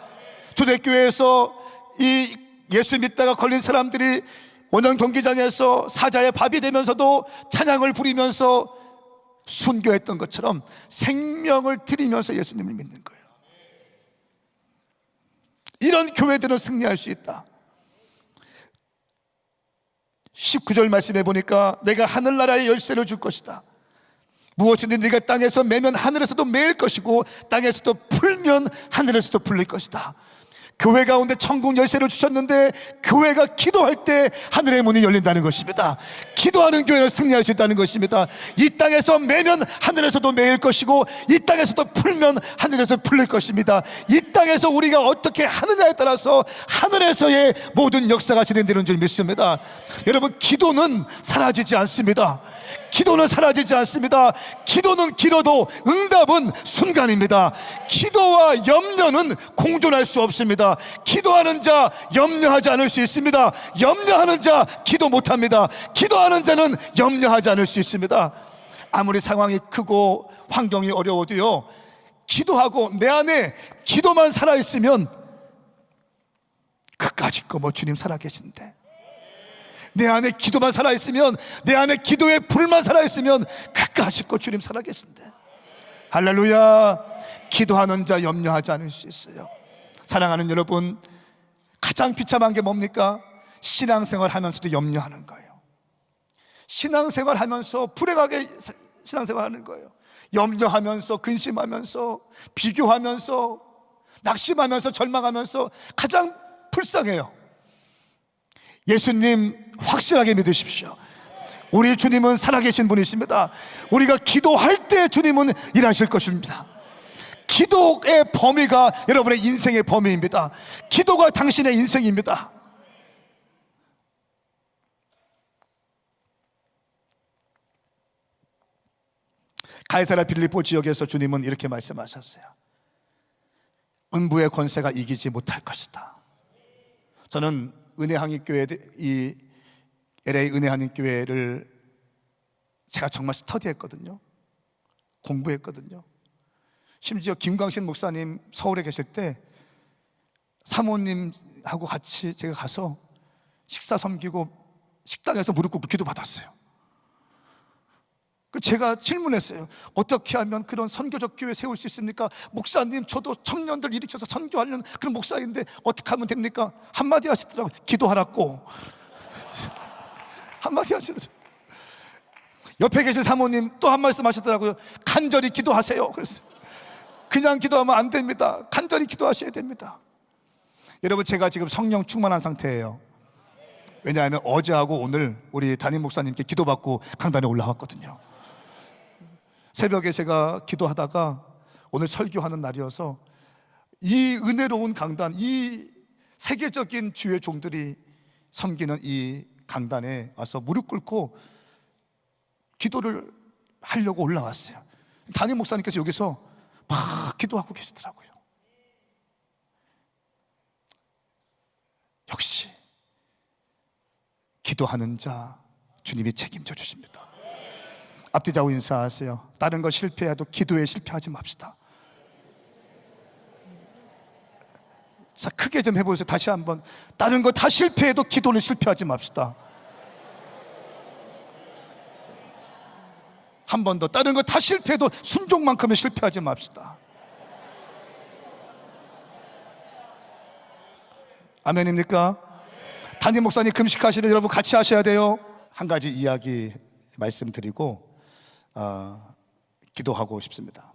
초대교회에서 이 예수 믿다가 걸린 사람들이 원형 경기장에서 사자의 밥이 되면서도 찬양을 부리면서 순교했던 것처럼 생명을 드리면서 예수님을 믿는 거예요. 이런 교회들은 승리할 수 있다. 19절 말씀해 보니까 내가 하늘나라의 열쇠를 줄 것이다. 무엇이든 네가 땅에서 매면 하늘에서도 매일 것이고 땅에서도 풀면 하늘에서도 풀릴 것이다. 교회 가운데 천국 열쇠를 주셨는데 교회가 기도할 때 하늘의 문이 열린다는 것입니다. 기도하는 교회는 승리할 수 있다는 것입니다. 이 땅에서 매면 하늘에서도 매일 것이고 이 땅에서도 풀면 하늘에서 풀릴 것입니다. 이 땅에서 우리가 어떻게 하느냐에 따라서 하늘에서의 모든 역사가 진행되는 줄 믿습니다. 여러분, 기도는 사라지지 않습니다. 기도는 사라지지 않습니다. 기도는 길어도 응답은 순간입니다. 기도와 염려는 공존할 수 없습니다. 기도하는 자 염려하지 않을 수 있습니다. 염려하는 자 기도 못합니다. 기도하는 자는 염려하지 않을 수 있습니다. 아무리 상황이 크고 환경이 어려워도요, 기도하고 내 안에 기도만 살아있으면 그까짓 거 뭐 주님 살아계신데, 내 안에 기도만 살아있으면, 내 안에 기도의 불만 살아있으면 그까짓 거 주님 살아계신데. 할렐루야. 기도하는 자 염려하지 않을 수 있어요. 사랑하는 여러분, 가장 비참한 게 뭡니까? 신앙생활 하면서도 염려하는 거예요. 신앙생활 하면서 불행하게 신앙생활 하는 거예요. 염려하면서, 근심하면서, 비교하면서, 낙심하면서, 절망하면서 가장 불쌍해요. 예수님 확실하게 믿으십시오. 우리 주님은 살아계신 분이십니다. 우리가 기도할 때 주님은 일하실 것입니다. 기도의 범위가 여러분의 인생의 범위입니다. 기도가 당신의 인생입니다. 가이사랴 빌립보 지역에서 주님은 이렇게 말씀하셨어요. 음부의 권세가 이기지 못할 것이다. 저는 은혜항의교회 이 LA 은혜 한인교회를 제가 정말 스터디했거든요. 공부했거든요. 심지어 김광신 목사님 서울에 계실 때 사모님하고 같이 제가 가서 식사 섬기고 식당에서 무릎 꿇고 기도 받았어요. 제가 질문했어요. 어떻게 하면 그런 선교적 교회 세울 수 있습니까? 목사님, 저도 청년들 일으켜서 선교하려는 그런 목사인데 어떻게 하면 됩니까? 한마디 하시더라고요. 기도하라고. 한마디 하시더라고요. 옆에 계신 사모님 또 한 말씀 하시더라고요. 간절히 기도하세요. 그래서 그냥 기도하면 안 됩니다. 간절히 기도하셔야 됩니다. 여러분, 제가 지금 성령 충만한 상태예요. 왜냐하면 어제하고 오늘 우리 담임 목사님께 기도받고 강단에 올라왔거든요. 새벽에 제가 기도하다가 오늘 설교하는 날이어서 이 은혜로운 강단, 이 세계적인 주의 종들이 섬기는 이 강단에 와서 무릎 꿇고 기도를 하려고 올라왔어요. 담임 목사님께서 여기서 막 기도하고 계시더라고요. 역시 기도하는 자 주님이 책임져 주십니다. 앞뒤좌우 인사하세요. 다른 거 실패해도 기도에 실패하지 맙시다. 자, 크게 좀 해보세요. 다시 한번. 다른 거 다 실패해도 기도는 실패하지 맙시다. 한 번 더. 다른 거 다 실패해도 순종만큼은 실패하지 맙시다. 아멘입니까? 담임 목사님 금식하시는 여러분 같이 하셔야 돼요. 한 가지 이야기 말씀드리고 기도하고 싶습니다.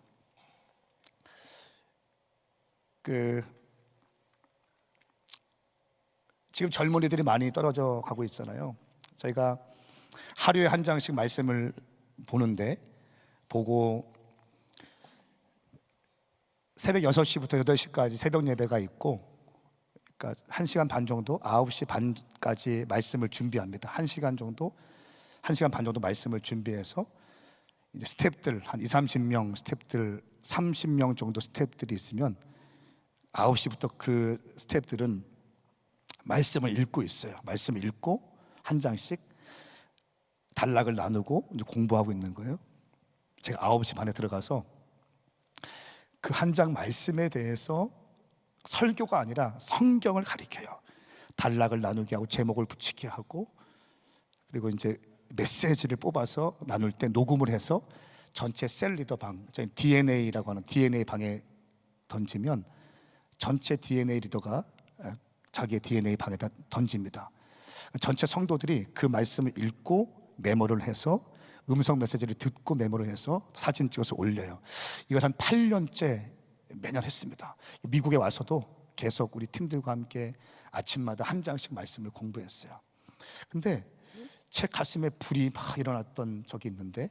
지금 젊은이들이 많이 떨어져 가고 있잖아요. 저희가 하루에 한 장씩 말씀을 보고 새벽 6시부터 8시까지 새벽 예배가 있고, 그러니까 1시간 반 정도, 9시 반까지 말씀을 준비합니다. 1시간 반 정도 말씀을 준비해서 이제 스태프들 한 20-30명 스태프들 30명 정도 스태프들이 있으면 9시부터 그 스태프들은 말씀을 읽고 있어요. 말씀을 읽고 한 장씩 단락을 나누고 이제 공부하고 있는 거예요. 제가 9시 반에 들어가서 그 한 장 말씀에 대해서 설교가 아니라 성경을 가리켜요. 단락을 나누게 하고 제목을 붙이게 하고, 그리고 이제 메시지를 뽑아서 나눌 때 녹음을 해서 전체 셀 리더 방, 저희 DNA라고 하는 DNA 방에 던지면 전체 DNA 리더가 자기의 DNA 방에다 던집니다. 전체 성도들이 그 말씀을 읽고 메모를 해서 음성 메시지를 듣고 메모를 해서 사진 찍어서 올려요. 이걸 한 8년째 매년 했습니다. 미국에 와서도 계속 우리 팀들과 함께 아침마다 한 장씩 말씀을 공부했어요. 근데 제 가슴에 불이 막 일어났던 적이 있는데,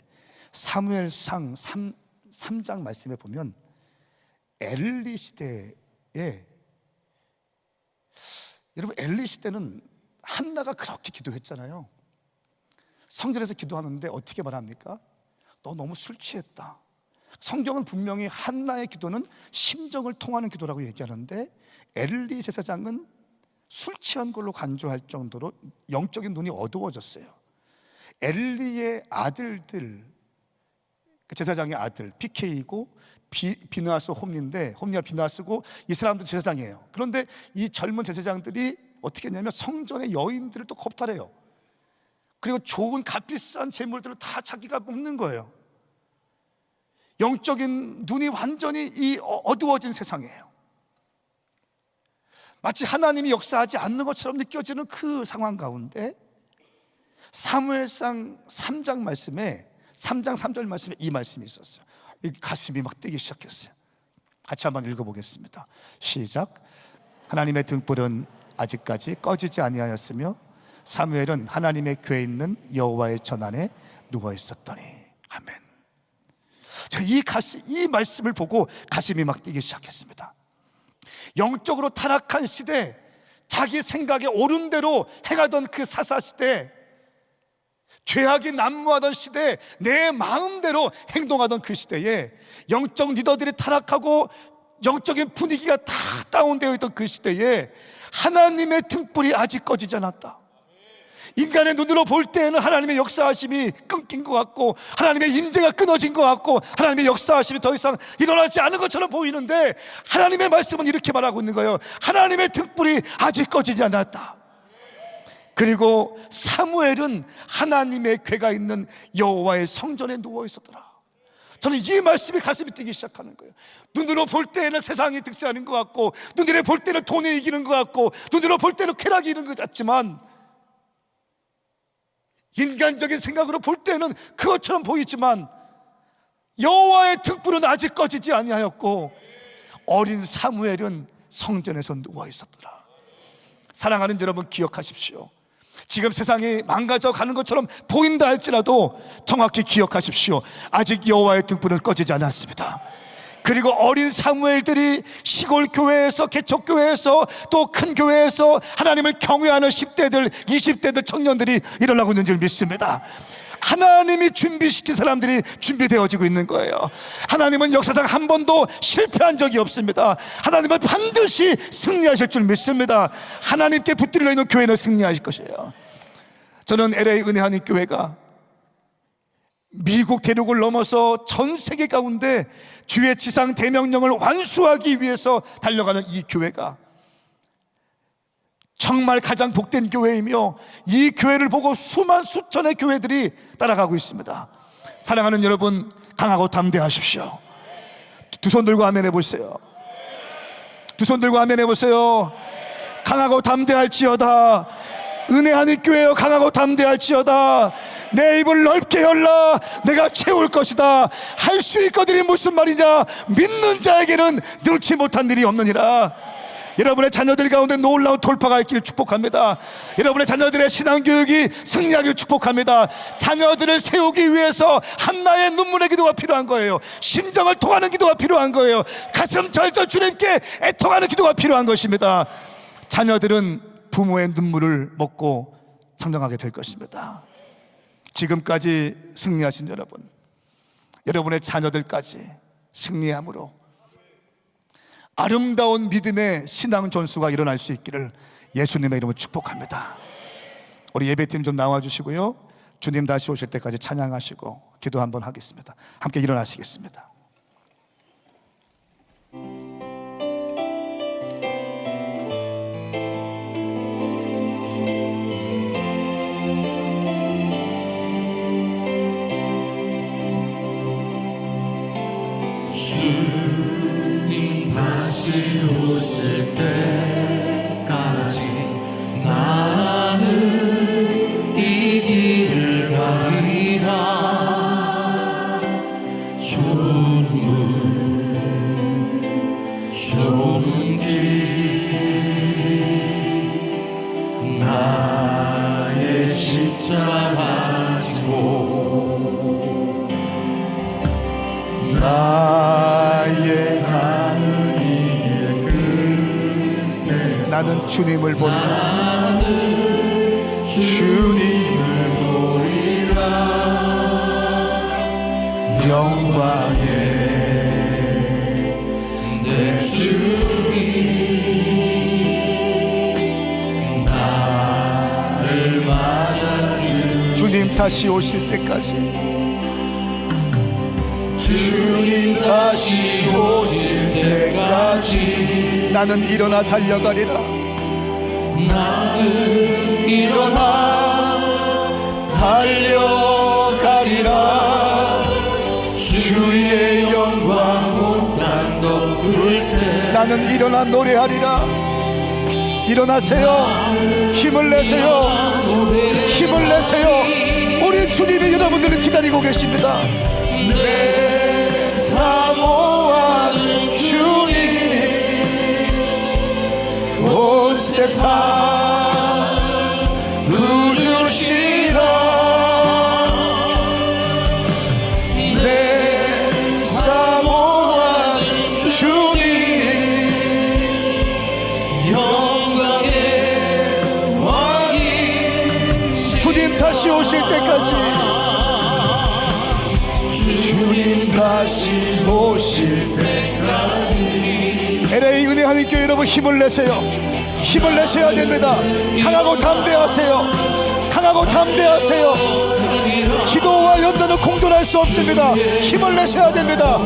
사무엘상 3장 말씀에 보면 엘리 시대에, 여러분 엘리 시대는 한나가 그렇게 기도했잖아요. 성전에서 기도하는데 어떻게 말합니까? 너 너무 술 취했다. 성경은 분명히 한나의 기도는 심정을 통하는 기도라고 얘기하는데, 엘리 제사장은 술 취한 걸로 간주할 정도로 영적인 눈이 어두워졌어요. 엘리의 아들들, 제사장의 아들 PK이고 비느하스 홈리인데, 홈리와 비느하스고 이 사람도 제사장이에요. 그런데 이 젊은 제사장들이 어떻게 했냐면 성전의 여인들을 또 겁탈해요. 그리고 좋은 값비싼 재물들을 다 자기가 먹는 거예요. 영적인 눈이 완전히 이 어두워진 세상이에요. 마치 하나님이 역사하지 않는 것처럼 느껴지는 그 상황 가운데 사무엘상 3장 말씀에 3장 3절 말씀에 이 말씀이 있었어요. 이 가슴이 막 뛰기 시작했어요. 같이 한번 읽어보겠습니다. 시작. 하나님의 등불은 아직까지 꺼지지 아니하였으며 사무엘은 하나님의 궤에 있는 여호와의 전 안에 누워 있었더니. 아멘. 제가 이 말씀을 보고 가슴이 막 뛰기 시작했습니다. 영적으로 타락한 시대, 자기 생각에 옳은 대로 행하던 그 사사시대, 죄악이 난무하던 시대, 내 마음대로 행동하던 그 시대에 영적 리더들이 타락하고 영적인 분위기가 다 다운되어 있던 그 시대에 하나님의 등불이 아직 꺼지지 않았다. 인간의 눈으로 볼 때는 하나님의 역사하심이 끊긴 것 같고, 하나님의 임재가 끊어진 것 같고, 하나님의 역사하심이 더 이상 일어나지 않은 것처럼 보이는데, 하나님의 말씀은 이렇게 말하고 있는 거예요. 하나님의 등불이 아직 꺼지지 않았다. 그리고 사무엘은 하나님의 궤가 있는 여호와의 성전에 누워 있었더라. 저는 이 말씀이 가슴이 뛰기 시작하는 거예요. 눈으로 볼 때는 세상이 득세하는 것 같고, 눈으로 볼 때는 돈이 이기는 것 같고, 눈으로 볼 때는 쾌락이 이기는 것 같지만, 인간적인 생각으로 볼 때는 그것처럼 보이지만 여호와의 등불은 아직 꺼지지 아니하였고, 어린 사무엘은 성전에서 누워 있었더라. 사랑하는 여러분, 기억하십시오. 지금 세상이 망가져 가는 것처럼 보인다 할지라도 정확히 기억하십시오. 아직 여호와의 등불은 꺼지지 않았습니다. 그리고 어린 사무엘들이 시골 교회에서, 개척 교회에서, 또 큰 교회에서 하나님을 경외하는 10대들, 20대들 청년들이 일어나고 있는 줄 믿습니다. 하나님이 준비시킨 사람들이 준비되어지고 있는 거예요. 하나님은 역사상 한 번도 실패한 적이 없습니다. 하나님은 반드시 승리하실 줄 믿습니다. 하나님께 붙들려 있는 교회는 승리하실 것이에요. 저는 LA 은혜 하나님 교회가 미국 대륙을 넘어서 전 세계 가운데 주의 지상 대명령을 완수하기 위해서 달려가는 이 교회가 정말 가장 복된 교회이며, 이 교회를 보고 수만 수천의 교회들이 따라가고 있습니다. 사랑하는 여러분, 강하고 담대하십시오. 두 손 들고 아멘 해보세요. 두 손 들고 아멘 해보세요. 강하고 담대할지어다. 은혜하는 교회여, 강하고 담대할지어다. 내 입을 넓게 열라. 내가 채울 것이다. 할 수 있거든이 무슨 말이냐? 믿는 자에게는 능치 못한 일이 없느니라. 여러분의 자녀들 가운데 놀라운 돌파가 있기를 축복합니다. 여러분의 자녀들의 신앙교육이 승리하기를 축복합니다. 자녀들을 세우기 위해서 한나의 눈물의 기도가 필요한 거예요. 심정을 통하는 기도가 필요한 거예요. 가슴 절절 주님께 애통하는 기도가 필요한 것입니다. 자녀들은 부모의 눈물을 먹고 성장하게 될 것입니다. 지금까지 승리하신 여러분, 여러분의 자녀들까지 승리함으로 아름다운 믿음의 신앙 전수가 일어날 수 있기를 예수님의 이름으로 축복합니다. 우리 예배팀 좀 나와주시고요, 주님 다시 오실 때까지 찬양하시고 기도 한번 하겠습니다. 함께 일어나시겠습니다. 주님 다시 오실 때까지 나는 이 길을 가리라. 좁은 문, 좁은 길, 나의 십자가 지고 나의 가는 이 길 끝에 나는 주님을 보리라. 주님을 보리라. 영광의 내 주님 나를 맞아주. 주님 다시 오실 때까지, 주님 다시 오실 때까지 나는 일어나 달려가리라. 나는 일어나 달려가리라. 주의 영광 못난 덮을 때 나는 일어나 노래하리라. 일어나세요. 힘을 내세요. 힘을 내세요. 우리 주님이 여러분들을 기다리고 계십니다. 내 사모하는 주님, 온 세상 구주시라. 내 사모하는 주님, 영광의 왕이 주님 다시 오실 때까지, 주님 다시 오실 때까지. LA 은혜 하나님 교회 여러분, 힘을 내세요. 힘을 내셔야 됩니다. 강하고 담대하세요. 강하고 강하고 담대하세요. 기도와 연단은 공존할 수 없습니다. 힘을 내셔야 됩니다.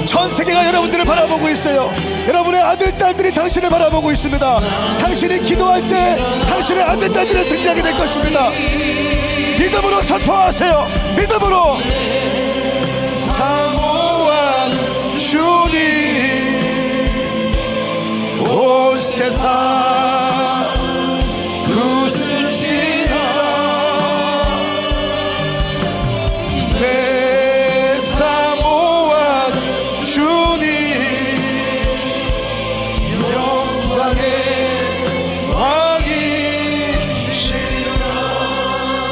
전 세계가 여러분들을 바라보고 있어요. 여러분의 아들, 딸들이 당신을 바라보고 있습니다. 당신이 기도할 때 당신의 아들, 딸들을 승리하게 될 것입니다. 믿음으로 선포하세요. 믿음으로. 사모한 주님, 온 세상 부수시라. 내 사모한 주님, 영광의 왕이시라.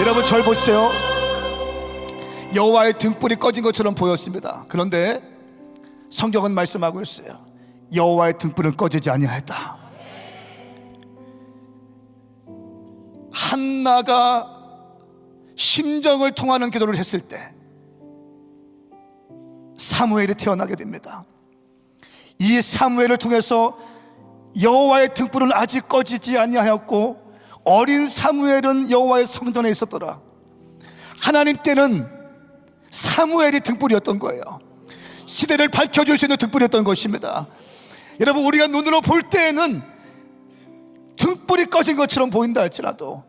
여러분 절 보세요. 여호와의 등불이 꺼진 것처럼 보였습니다. 그런데 성경은 말씀하고 있어요. 여호와의 등불은 꺼지지 아니하였다. 한나가 심정을 통하는 기도를 했을 때 사무엘이 태어나게 됩니다. 이 사무엘을 통해서 여호와의 등불은 아직 꺼지지 아니하였고 어린 사무엘은 여호와의 성전에 있었더라. 하나님께는 사무엘이 등불이었던 거예요. 시대를 밝혀줄 수 있는 등불이었던 것입니다. 여러분, 우리가 눈으로 볼 때에는 등불이 꺼진 것처럼 보인다 할지라도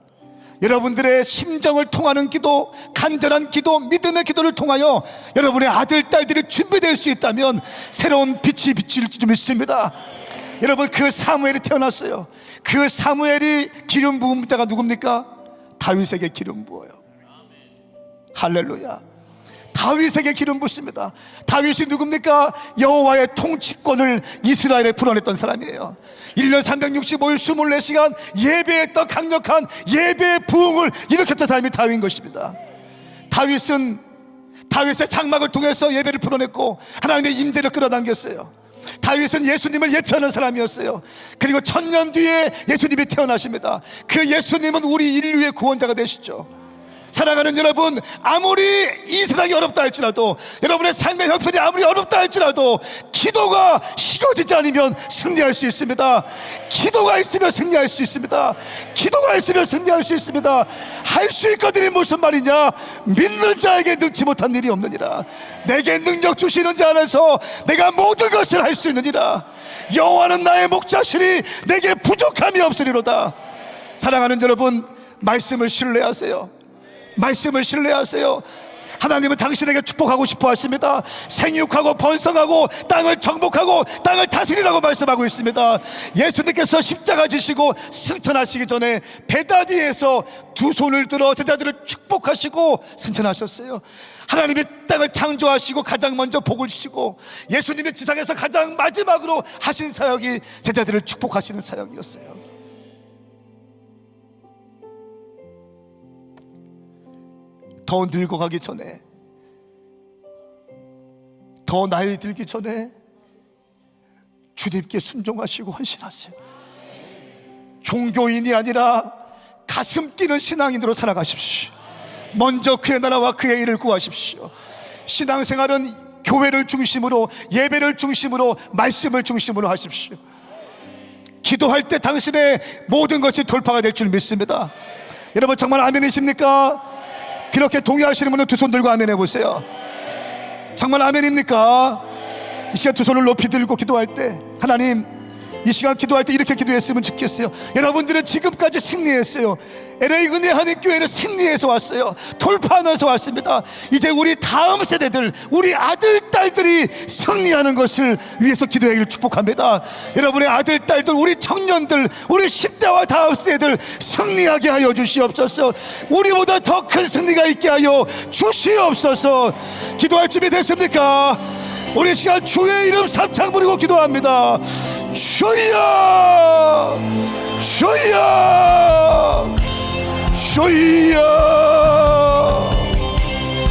여러분들의 심정을 통하는 기도, 간절한 기도, 믿음의 기도를 통하여 여러분의 아들, 딸들이 준비될 수 있다면 새로운 빛이 비칠 줄 믿습니다. 여러분, 그 사무엘이 태어났어요. 그 사무엘이 기름 부은 자가 누굽니까? 다윗에게 기름 부어요. 할렐루야. 다윗에게 기름 붓습니다. 다윗이 누굽니까? 여호와의 통치권을 이스라엘에 풀어냈던 사람이에요. 1년 365일 24시간 예배했던 강력한 예배의 부흥을 일으켰던 사람이 다윗인 것입니다. 다윗은 다윗의 장막을 통해서 예배를 풀어냈고 하나님의 임재를 끌어당겼어요. 다윗은 예수님을 예표하는 사람이었어요. 그리고 1000년 뒤에 예수님이 태어나십니다. 그 예수님은 우리 인류의 구원자가 되시죠. 사랑하는 여러분, 아무리 이 세상이 어렵다 할지라도, 여러분의 삶의 형편이 아무리 어렵다 할지라도 기도가 식어지지 않으면 승리할 수 있습니다. 기도가 있으면 승리할 수 있습니다. 기도가 있으면 승리할 수 있습니다. 할 수 있거든이 무슨 말이냐? 믿는 자에게 능치 못한 일이 없느니라. 내게 능력 주시는 자 안에서 내가 모든 것을 할 수 있느니라. 여호와는 나의 목자시니 내게 부족함이 없으리로다. 사랑하는 여러분, 말씀을 신뢰하세요. 말씀을 신뢰하세요. 하나님은 당신에게 축복하고 싶어 하십니다. 생육하고 번성하고 땅을 정복하고 땅을 다스리라고 말씀하고 있습니다. 예수님께서 십자가 지시고 승천하시기 전에 베다니에서 두 손을 들어 제자들을 축복하시고 승천하셨어요. 하나님이 땅을 창조하시고 가장 먼저 복을 주시고 예수님이 지상에서 가장 마지막으로 하신 사역이 제자들을 축복하시는 사역이었어요. 더 늙어가기 전에, 더 나이 들기 전에 주님께 순종하시고 헌신하세요. 종교인이 아니라 가슴 뛰는 신앙인으로 살아가십시오. 먼저 그의 나라와 그의 일을 구하십시오. 신앙생활은 교회를 중심으로, 예배를 중심으로, 말씀을 중심으로 하십시오. 기도할 때 당신의 모든 것이 돌파가 될 줄 믿습니다. 여러분, 정말 아멘이십니까? 그렇게 동의하시는 분은 두 손 들고 아멘 해보세요. 정말 아멘입니까? 이 시간 두 손을 높이 들고 기도할 때, 하나님, 이 시간 기도할 때 이렇게 기도했으면 좋겠어요. 여러분들은 지금까지 승리했어요. LA 은혜 한인교회는 승리해서 왔어요. 돌파하면서 왔습니다. 이제 우리 다음 세대들, 우리 아들, 딸들이 승리하는 것을 위해서 기도하기를 축복합니다. 여러분의 아들, 딸들, 우리 청년들, 우리 10대와 다음 세대들 승리하게 하여 주시옵소서. 우리보다 더 큰 승리가 있게 하여 주시옵소서. 기도할 준비 됐습니까? 우리 시간 주의 이름 삼창 부리고 기도합니다. 주여, 주여, 주여.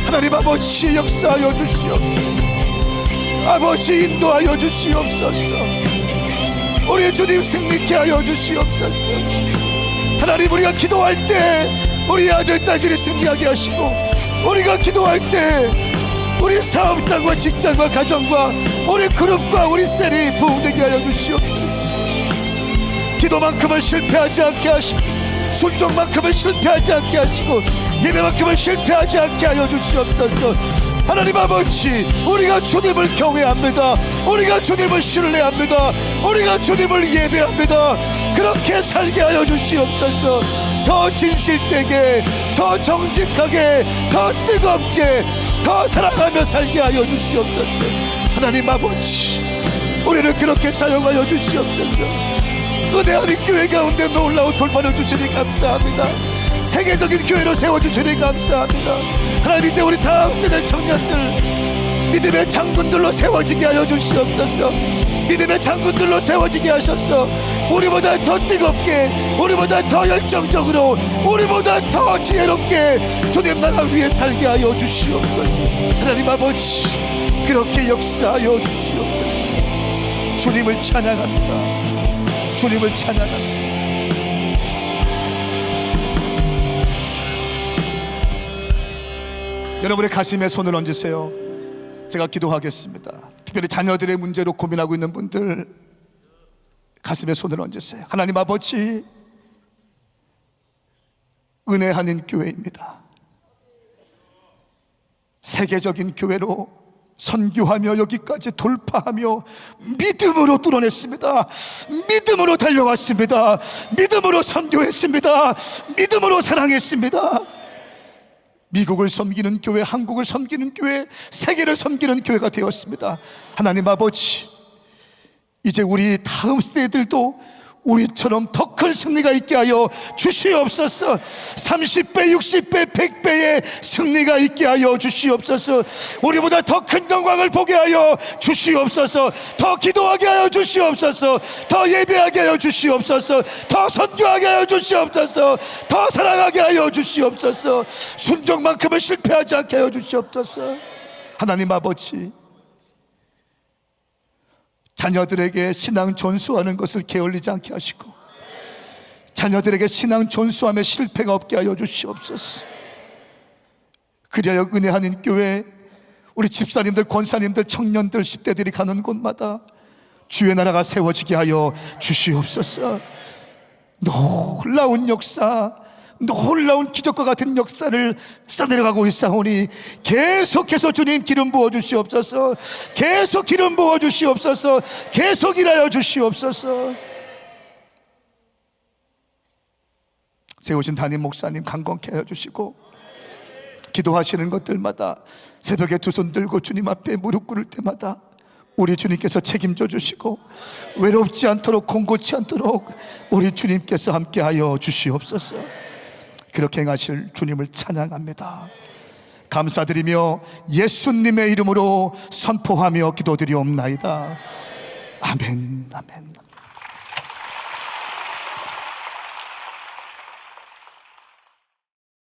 하나님 아버지, 역사하여 주시옵소서. 아버지, 인도하여 주시옵소서. 우리 주님 승리케 하여 주시옵소서. 하나님, 우리가 기도할 때 우리 아들, 딸들이 승리하게 하시고, 우리가 기도할 때 우리 사업장과 직장과 가정과 우리 그룹과 우리 셀이 부흥되게 하여 주시옵소서. 기도만큼은 실패하지 않게 하시고 순종만큼은 실패하지 않게 하시고 예배만큼은 실패하지 않게 하여 주시옵소서. 하나님 아버지, 우리가 주님을 경외합니다. 우리가 주님을 신뢰합니다. 우리가 주님을 예배합니다. 그렇게 살게 하여 주시옵소서. 더 진실되게, 더 정직하게, 더 뜨겁게, 더 사랑하며 살게 하여 주시옵소서. 하나님 아버지, 우리를 그렇게 사용하여 주시옵소서. 은혜하는 교회 가운데 놀라운 돌파를 주시니 감사합니다. 세계적인 교회로 세워주시니 감사합니다. 하나님, 이제 우리 다음 세대 청년들 믿음의 장군들로 세워지게 하여 주시옵소서. 믿음의 장군들로 세워지게 하셔서 우리보다 더 뜨겁게, 우리보다 더 열정적으로, 우리보다 더 지혜롭게 주님 나라 위에 살게 하여 주시옵소서. 하나님 아버지, 그렇게 역사하여 주시옵소서. 주님을 찬양합니다. 주님을 찬양합니다. 여러분의 가슴에 손을 얹으세요. 제가 기도하겠습니다. 특별히 자녀들의 문제로 고민하고 있는 분들 가슴에 손을 얹으세요. 하나님 아버지, 은혜하는 교회입니다. 세계적인 교회로 선교하며 여기까지 돌파하며 믿음으로 뚫어냈습니다. 믿음으로 달려왔습니다. 믿음으로 선교했습니다. 믿음으로 사랑했습니다. 미국을 섬기는 교회, 한국을 섬기는 교회, 세계를 섬기는 교회가 되었습니다. 하나님 아버지, 이제 우리 다음 세대들도 우리처럼 더 큰 승리가 있게 하여 주시옵소서. 30배, 60배, 100배의 승리가 있게 하여 주시옵소서. 우리보다 더 큰 영광을 보게 하여 주시옵소서. 더 기도하게 하여 주시옵소서. 더 예배하게 하여 주시옵소서. 더 선교하게 하여 주시옵소서. 더 사랑하게 하여 주시옵소서. 순종만큼은 실패하지 않게 하여 주시옵소서. 하나님 아버지, 자녀들에게 신앙 전수하는 것을 게을리지 않게 하시고 자녀들에게 신앙 전수함에 실패가 없게 하여 주시옵소서. 그리하여 은혜하는 교회, 우리 집사님들, 권사님들, 청년들, 10대들이 가는 곳마다 주의 나라가 세워지게 하여 주시옵소서. 놀라운 역사, 놀라운 기적과 같은 역사를 쌓아내려가고 있사오니 계속해서 주님 기름 부어 주시옵소서. 계속 기름 부어 주시옵소서. 계속 일하여 주시옵소서. 세우신 담임 목사님 강건케 하여 주시고, 기도하시는 것들마다 새벽에 두 손 들고 주님 앞에 무릎 꿇을 때마다 우리 주님께서 책임져 주시고 외롭지 않도록, 공고치 않도록 우리 주님께서 함께하여 주시옵소서. 그렇게 행하실 주님을 찬양합니다. 감사드리며 예수님의 이름으로 선포하며 기도드리옵나이다. 아멘, 아멘.